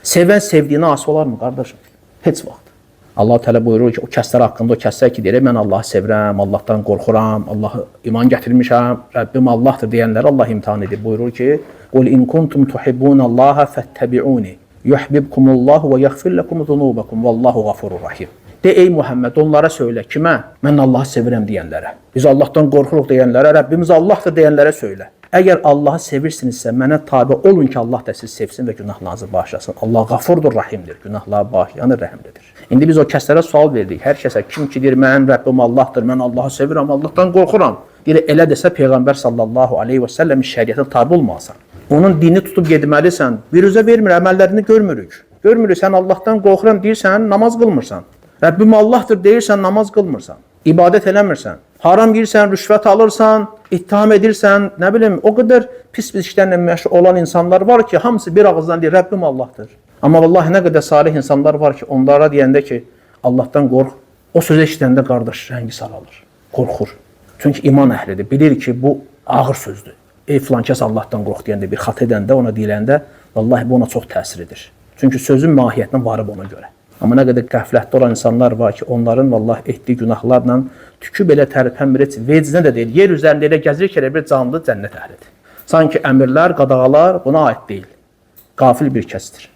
Sevən sevdiyinə asi olar mı, qardaşım? Heç vaxt. Allah-u Teala buyurur ki, o kəslər haqqında, o kəslər ki, deyir, mən Allahı sevirəm, Allahdan qorxuram, Allahı iman gətirmişəm, Rəbbim Allahdır deyənləri Allah imtihan edir. Buyurur ki, قُلْ اِنْ كُنْتُمْ تُحِبُّونَ اللّٰهَ فَاتَّبِعُونِ يُحْبِبْكُمُ اللّٰهُ وَيَغْفِرْ لَكُمْ ذُنُوبَكُمْ وَاللّٰهُ غَفُورٌ رَحِيمٌ. De ey Muhammed, onlara söylə, kimə? Mən Allahı sevirəm deyənlərə, biz Allahdan qorxuruq deyənlərə, Rəbbimiz Allahdır deyənlərə söylə. Əgər Allahı sevirsinizsə, mənə tabi olun ki, Allah da sizi sevsin və günahlarınızı bağışlasın. Allah Gafurdur, Rahimdir, günahları bağışlayanır, rəhimlidir. İndi biz o kəslərə sual verdik. Hər kəsə kim ki deyir, mənim Rəbbim Allahdır, mən Allahı sevirəm, Allahdan qorxuram. Deyir, elə desə Peyğəmbər sallallahu aleyhi və səlləmin şəriətinə tabi olmalısan. Onun dini tutub gedməlisən. Biruzə vermir, əməllərini görmürük. Görmürük, sən Allahdan qorxuram deyirsən, namaz qılmırsan. Rəbbim Allahdır deyirsən, namaz qılmırsan. İbadət eləmirsən. Haram yiyirsən, rüşvət alırsan, ittiham edirsən, nə bilim, o qədər pis işlərlə məşğul olan insanlar var ki, hamısı bir ağızdan deyir, Rəbbim Allahdır. Amma vallahi nə qədər salih insanlar var ki, onlara deyəndə ki, Allahdan qorx, o sözü eşidəndə qardaş rəngi saralır, qorxur. Çünki iman əhlidir, bilir ki, bu ağır sözdür. Ey filan kəs Allahdan qorx deyəndə, bir xat edəndə, ona deyiləndə, vallahi bu ona çox təsir edir. Çünki sözün mahiyyətinə varıb ona görə. Amma nə qədər qəflətdə olan insanlar var ki, onların vallahi etdiyi günahlarla tükü belə tərpənmir, vecinə də deyil, yer üzərində elə gəzir ki, elə bir canlı cənnət əhlidir. Sanki əmirlər, qadağalar buna aid deyil. Qafil bir kəsdir.